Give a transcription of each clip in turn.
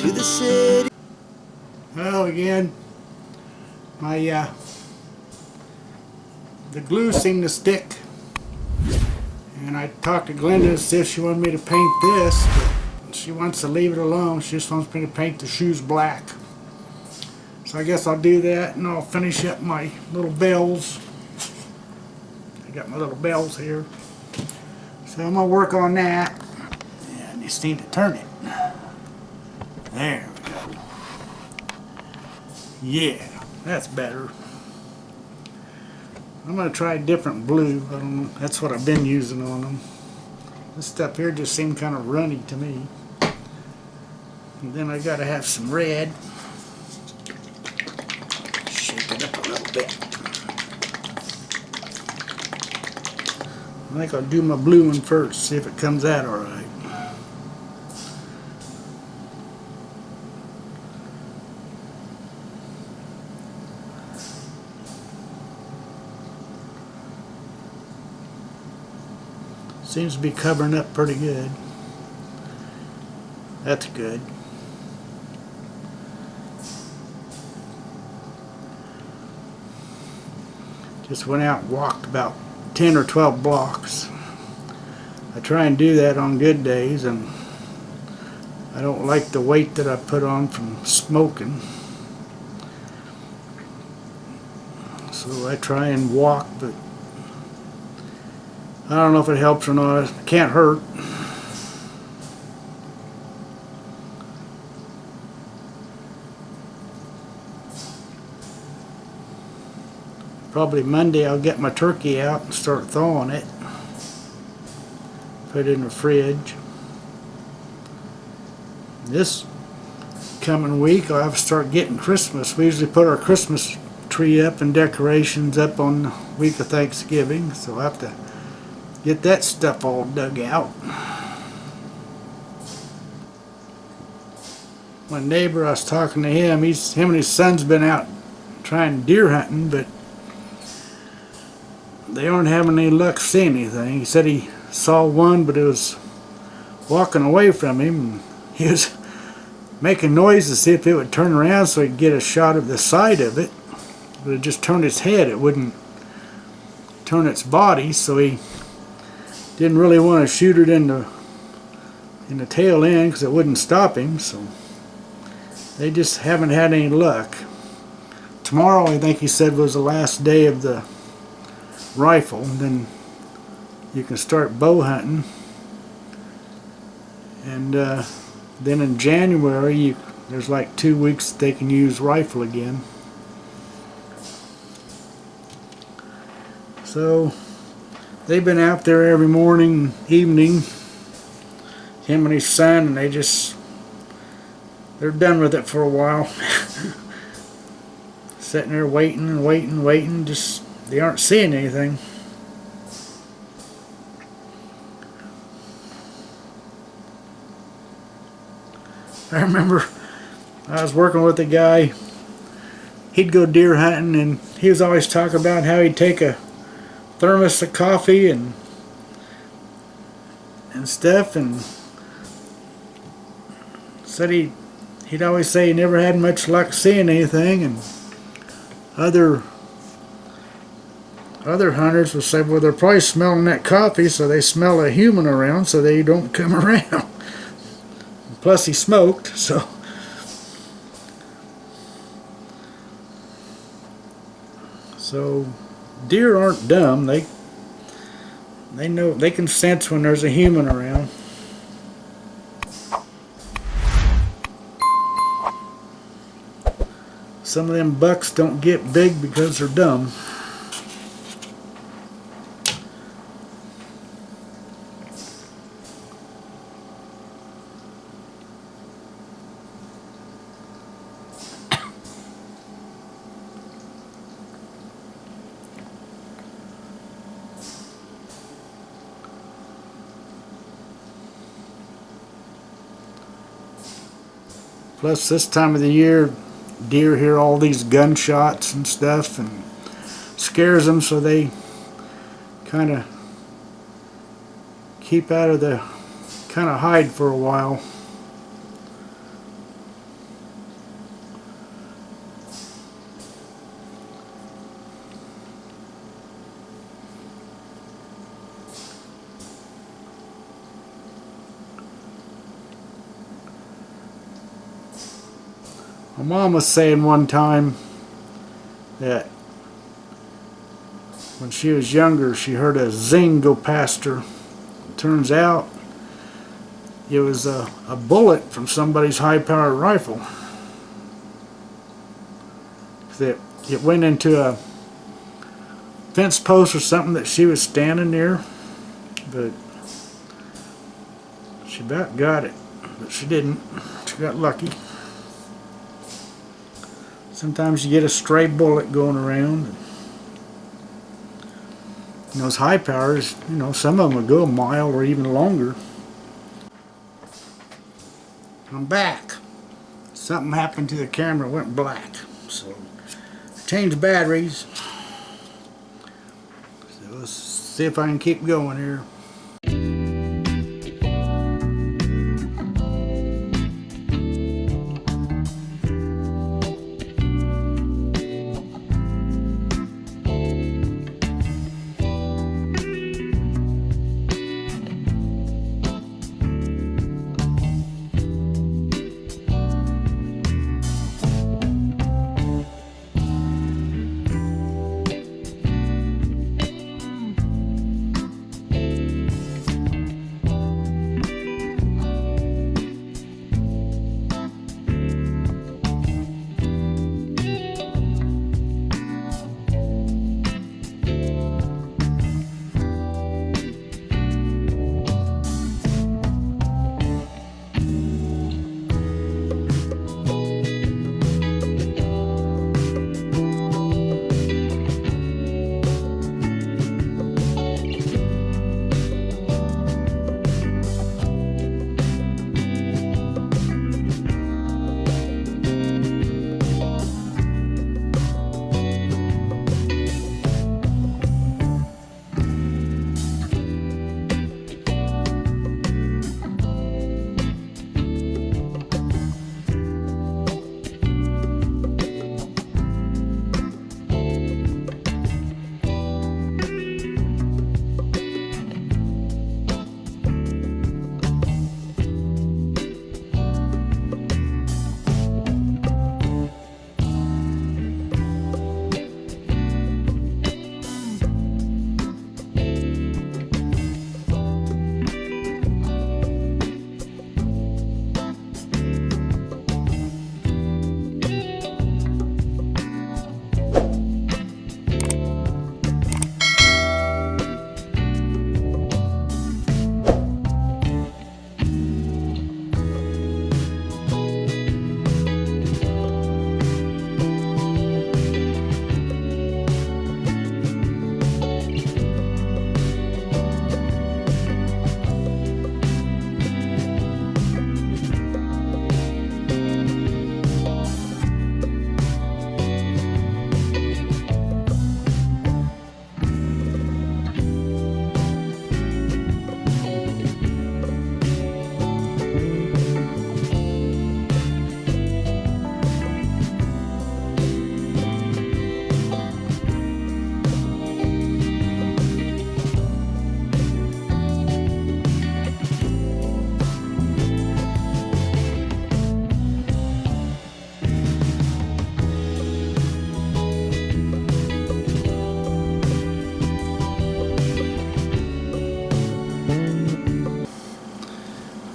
to the city. Well, again, my the glue seemed to stick, and I talked to Glenda to see if she wanted me to paint this, but she wants to leave it alone. She just wants me to paint the shoes black. So I guess I'll do that, and I'll finish up my little bells. I got my little bells here, so I'm gonna work on that. Yeah, I just need to turn it. There we go. Yeah, that's better. I'm going to try a different blue. I don't know. That's what I've been using on them. This stuff here just seemed kind of runny to me. And then I got to have some red. Shake it up a little bit. I think I'll do my blue one first, see if it comes out all right. Seems to be covering up pretty good. That's good. Just went out and walked about 10 or 12 blocks. I try and do that on good days, and I don't like the weight that I put on from smoking. So I try and walk, but I don't know if it helps or not. It can't hurt. Probably Monday I'll get my turkey out and start thawing it. Put it in the fridge. This coming week I'll have to start getting Christmas. We usually put our Christmas tree up and decorations up on the week of Thanksgiving, so I'll have to get that stuff all dug out. My neighbor, I was talking to him. Him and his son's been out trying deer hunting, but they aren't having any luck seeing anything. He said he saw one, but it was walking away from him, and he was making noise to see if it would turn around so he could get a shot of the side of it, but it just turned its head. It wouldn't turn its body, so he didn't really want to shoot it in the tail end because it wouldn't stop him. So they just haven't had any luck. Tomorrow, I think he said, was the last day of the rifle, and then you can start bow hunting. And then in January, there's like 2 weeks that they can use rifle again. So they've been out there every morning, evening, him and his son, and they're done with it for a while. Sitting there waiting and waiting and waiting, just they aren't seeing anything. I remember I was working with a guy. He'd go deer hunting, and he was always talking about how he'd take a thermos of coffee and stuff, and said he'd always say he never had much luck seeing anything, and other hunters would say, well, they're probably smelling that coffee, so they smell a human around, so they don't come around. Plus he smoked, so deer aren't dumb. They know, they can sense when there's a human around. Some of them bucks don't get big because they're dumb. Plus this time of the year, deer hear all these gunshots and stuff and scares them, so they kind of keep out of the, kind of hide for a while. My mom was saying one time that when she was younger she heard a zing go past her. It turns out it was a bullet from somebody's high-powered rifle. It went into a fence post or something that she was standing near, but she about got it, but she didn't. She got lucky. Sometimes you get a stray bullet going around. And those high powers, you know, some of them will go a mile or even longer. I'm back. Something happened to the camera, went black. So changed batteries. So let's see if I can keep going here.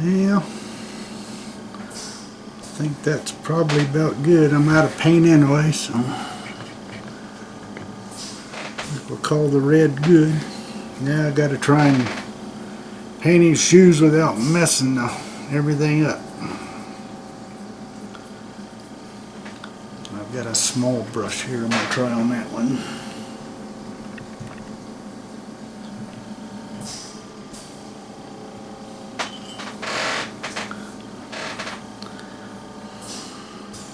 Yeah, I think that's probably about good. I'm out of paint anyway, so we'll call the red good. Now I got to try and paint his shoes without messing everything up. I've got a small brush here. I'm going to try on that one.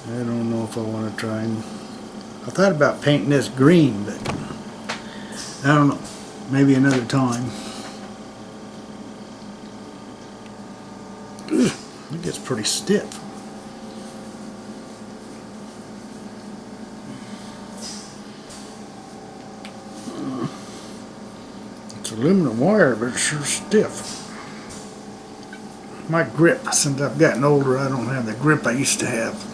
I don't know if I want to try and... I thought about painting this green, but I don't know. Maybe another time. Ugh, it gets pretty stiff. It's aluminum wire, but it's sure stiff. My grip, since I've gotten older, I don't have the grip I used to have.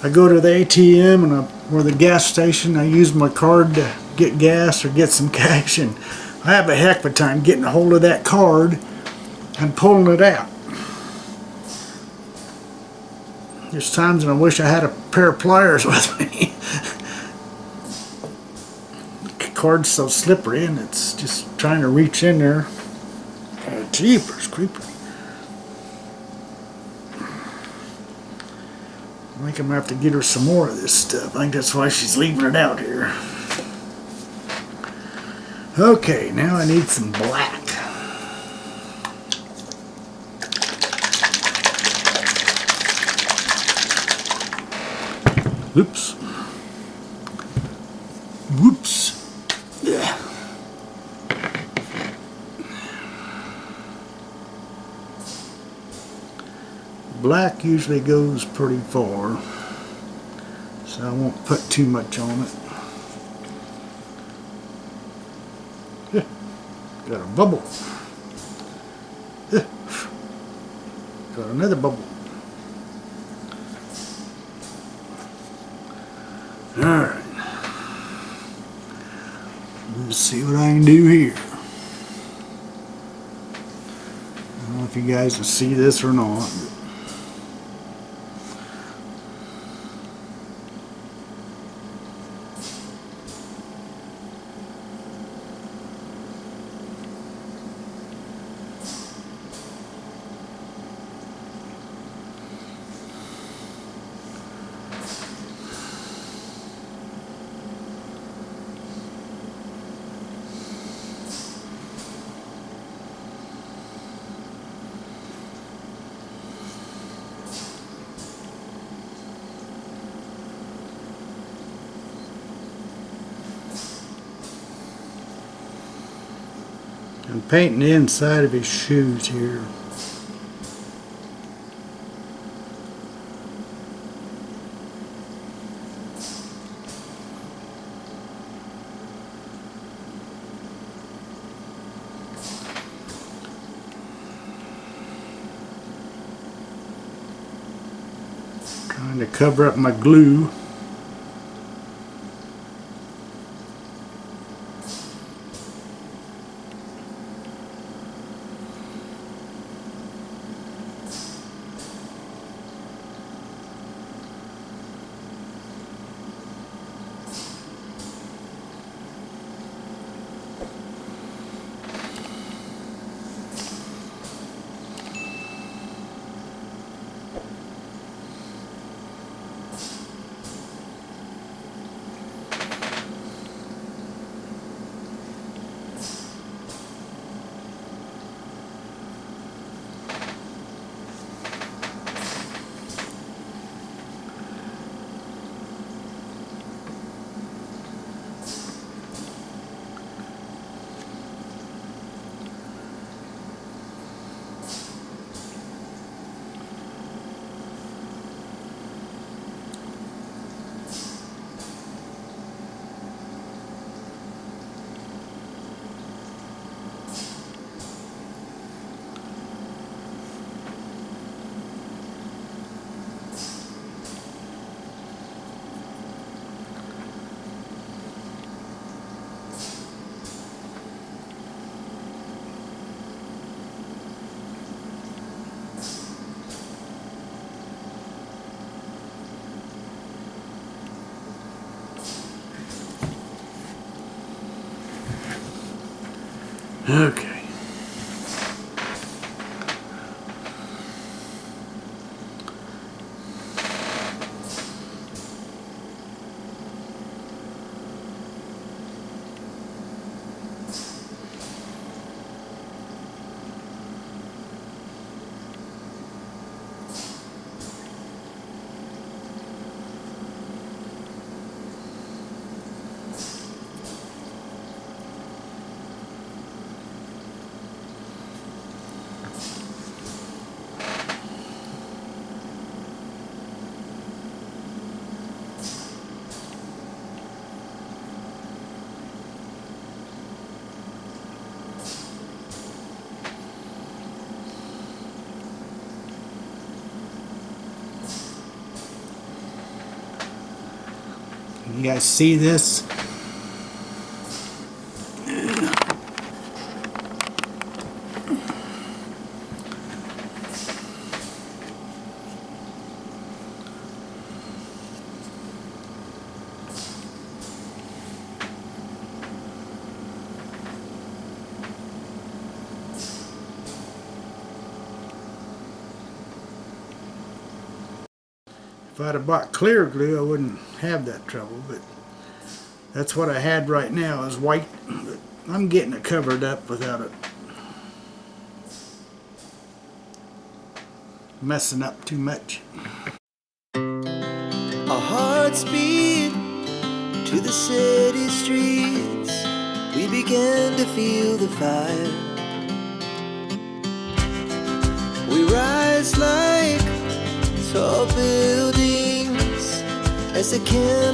I go to the ATM and or the gas station. I use my card to get gas or get some cash, and I have a heck of a time getting a hold of that card and pulling it out. There's times when I wish I had a pair of pliers with me. The card's so slippery and it's just trying to reach in there. Jeepers creepers. I think I'm going to have to get her some more of this stuff. I think that's why she's leaving it out here. Okay, now I need some black. Oops. Whoops. Yeah. Black usually goes pretty far, so I won't put too much on it. Yeah. Got a bubble. Yeah. Got another bubble. Alright. Let's see what I can do here. I don't know if you guys can see this or not. I'm painting the inside of his shoes here. Trying to cover up my glue. Okay. You guys see this? If I'd have bought clear glue, I wouldn't have that trouble, but that's what I had right now is white. But I'm getting it covered up without it messing up too much. Our hearts beat to the city streets. We began to feel the fire. We rise like tall buildings as the candle